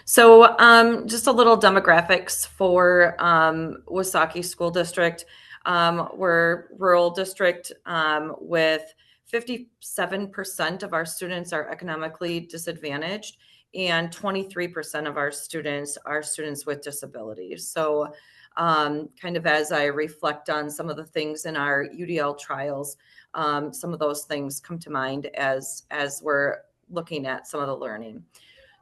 Just a little demographics for Wausaukee School District. We're rural district with 57% of our students are economically disadvantaged, and 23% of our students are students with disabilities. Kind of as I reflect on some of the things in our UDL trials, some of those things come to mind as we're looking at some of the learning.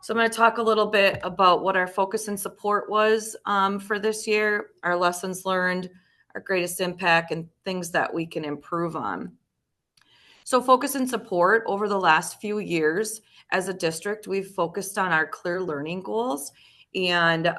So I'm going to talk a little bit about what our focus and support was for this year, our lessons learned, our greatest impact, and things that we can improve on. So focus and support over the last few years as a district, we've focused on our clear learning goals and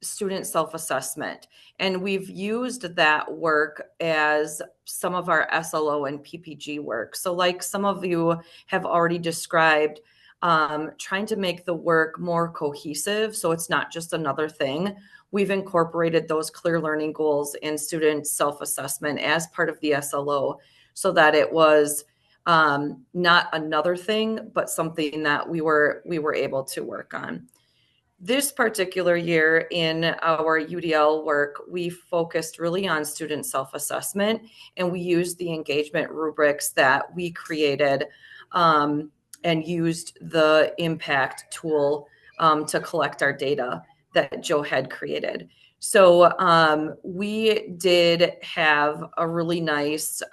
student self-assessment. And we've used that work as some of our SLO and PPG work. So like some of you have already described, trying to make the work more cohesive so it's not just another thing. We've incorporated those clear learning goals and student self-assessment as part of the SLO so that it was not another thing, but something that we were able to work on. This particular year in our UDL work, we focused really on student self-assessment, and we used the engagement rubrics that we created and used the impact tool to collect our data that Joe had created. So we did have a really nice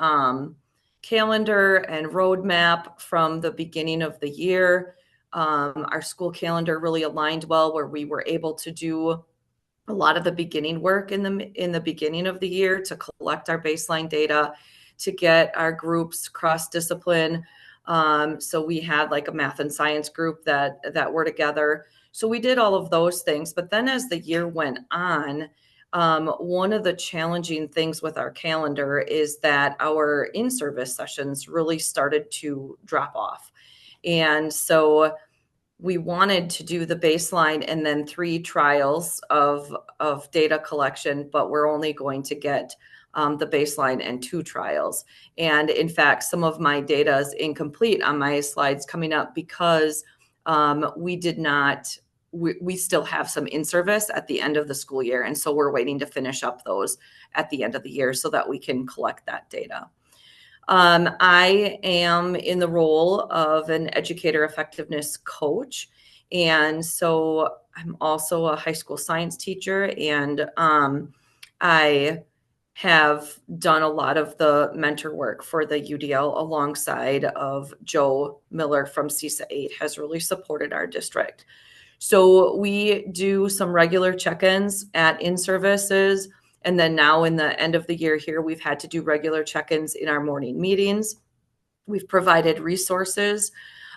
calendar and roadmap from the beginning of the year. Our school calendar really aligned well, where we were able to do a lot of the beginning work in the beginning of the year to collect our baseline data, to get our groups cross-discipline. So we had like a math and science group that were together. So we did all of those things. But then as the year went on, one of the challenging things with our calendar is that our in-service sessions really started to drop off. And so we wanted to do the baseline and then 3 trials of data collection, but we're only going to get the baseline and 2 trials. And in fact, some of my data is incomplete on my slides coming up because we still have some in-service at the end of the school year. And so we're waiting to finish up those at the end of the year so that we can collect that data. I am in the role of an educator effectiveness coach. And so I'm also a high school science teacher, and I have done a lot of the mentor work for the UDL alongside of Joe Miller from CISA 8 has really supported our district. So we do some regular check-ins at in-services. And then now in the end of the year here, we've had to do regular check-ins in our morning meetings. We've provided resources.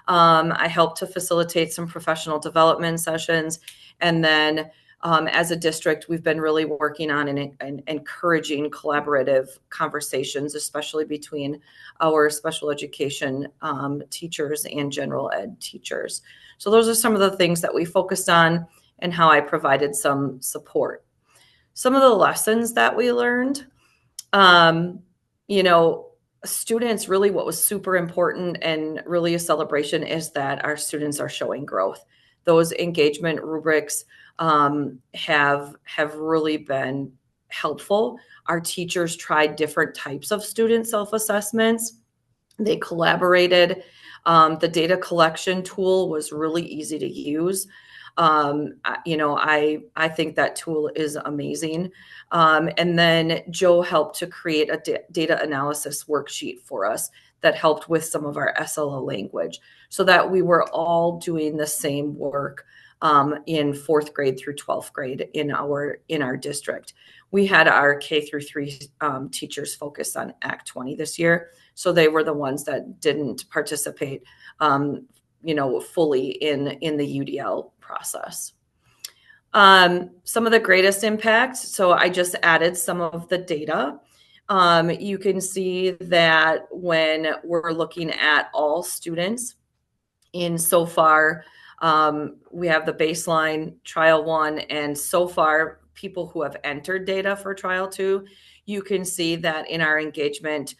I help to facilitate some professional development sessions. And then as a district, we've been really working on and encouraging collaborative conversations, especially between our special education teachers and general ed teachers. So those are some of the things that we focused on and how I provided some support. Some of the lessons that we learned, students, really what was super important and really a celebration is that our students are showing growth. Those engagement rubrics have really been helpful. Our teachers tried different types of student self-assessments. They collaborated. The data collection tool was really easy to use. I think that tool is amazing. And then Joe helped to create a data analysis worksheet for us that helped with some of our SLO language so that we were all doing the same work in 4th grade through 12th grade in our district. We had our K through 3 teachers focus on Act 20 this year. So they were the ones that didn't participate fully in the UDL process. Some of the greatest impacts. So I just added some of the data. You can see that when we're looking at all students in so far, we have the baseline trial 1, and so far people who have entered data for trial 2, you can see that in our engagement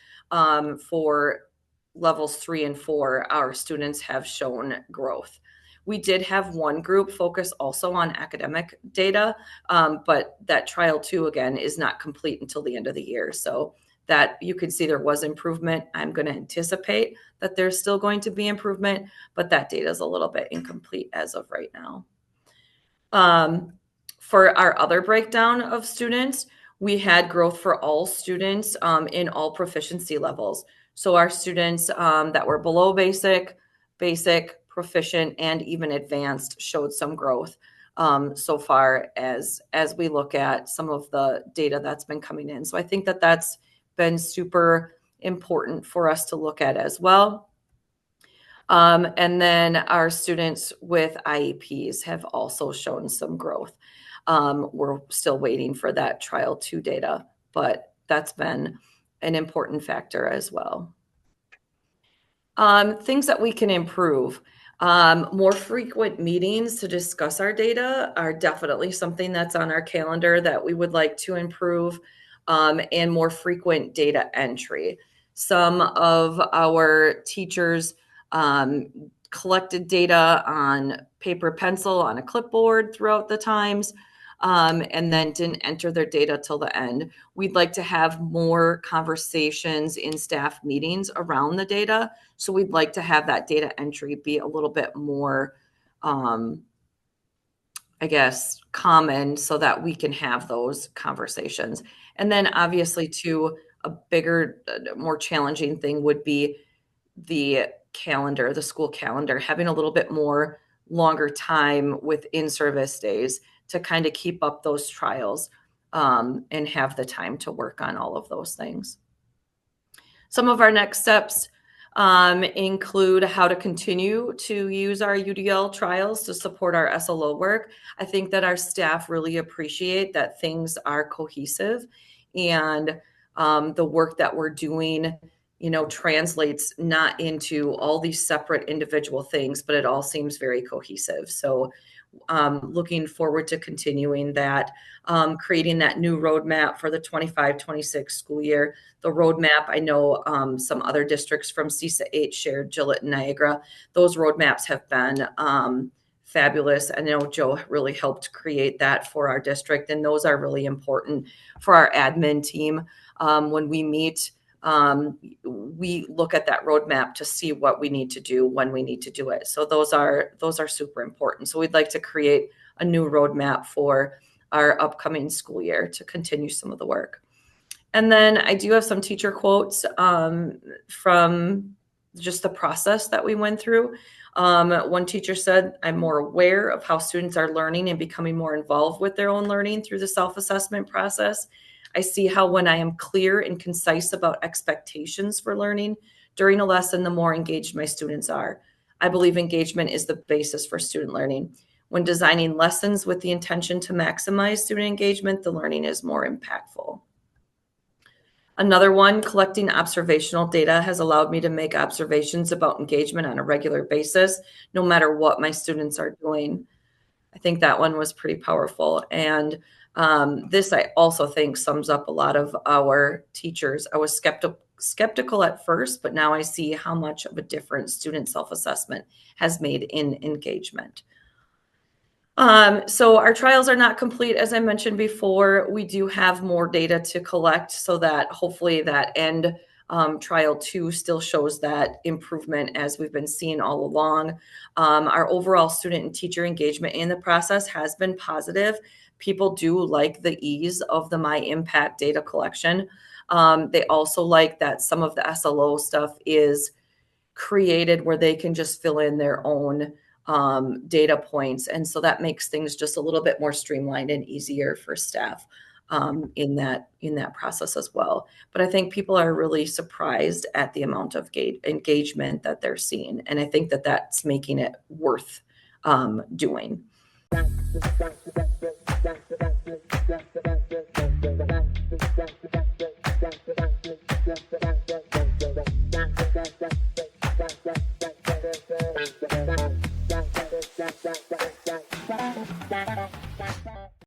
for levels 3 and 4, our students have shown growth. We did have one group focus also on academic data, but that trial 2, again, is not complete until the end of the year. So that you could see there was improvement. I'm going to anticipate that there's still going to be improvement, but that data is a little bit incomplete as of right now. For our other breakdown of students, we had growth for all students in all proficiency levels. So our students that were below basic, proficient, and even advanced showed some growth so far as we look at some of the data that's been coming in. So I think that that's been super important for us to look at as well. And then our students with IEPs have also shown some growth. We're still waiting for that trial 2 data, but that's been an important factor as well. Things that we can improve. More frequent meetings to discuss our data are definitely something that's on our calendar that we would like to improve, and more frequent data entry. Some of our teachers collected data on paper pencil on a clipboard throughout the times, and then didn't enter their data till the end. We'd like to have more conversations in staff meetings around the data. So we'd like to have that data entry be a little bit more, I guess, common so that we can have those conversations. And then obviously too, a bigger, more challenging thing would be the calendar, the school calendar, having a little bit more longer time with in-service days to kind of keep up those trials and have the time to work on all of those things. Some of our next steps include how to continue to use our UDL trials to support our SLO work. I think that our staff really appreciate that things are cohesive and the work that we're doing, translates not into all these separate individual things, but it all seems very cohesive. So looking forward to continuing that, creating that new roadmap for the 25-26 school year. The roadmap, I know some other districts from CISA 8 shared, Gillette and Niagara. Those roadmaps have been fabulous. I know Joe really helped create that for our district, and those are really important for our admin team. When we meet, we look at that roadmap to see what we need to do when we need to do it. So those are super important. So we'd like to create a new roadmap for our upcoming school year to continue some of the work. And then I do have some teacher quotes from just the process that we went through. One teacher said, "I'm more aware of how students are learning and becoming more involved with their own learning through the self-assessment process. I see how when I am clear and concise about expectations for learning during a lesson, the more engaged my students are. I believe engagement is the basis for student learning. When designing lessons with the intention to maximize student engagement, the learning is more impactful." Another one, collecting observational data has allowed me to make observations about engagement on a regular basis, no matter what my students are doing. I think that one was pretty powerful. And this, I also think, sums up a lot of our teachers. I was skeptical at first, but now I see how much of a difference student self-assessment has made in engagement. So our trials are not complete, as I mentioned before. We do have more data to collect so that hopefully that end trial 2 still shows that improvement as we've been seeing all along. Our overall student and teacher engagement in the process has been positive. People do like the ease of the My Impact data collection. They also like that some of the SLO stuff is created where they can just fill in their own data points. And so that makes things just a little bit more streamlined and easier for staff in that process as well. But I think people are really surprised at the amount of engagement that they're seeing. And I think that that's making it worth doing.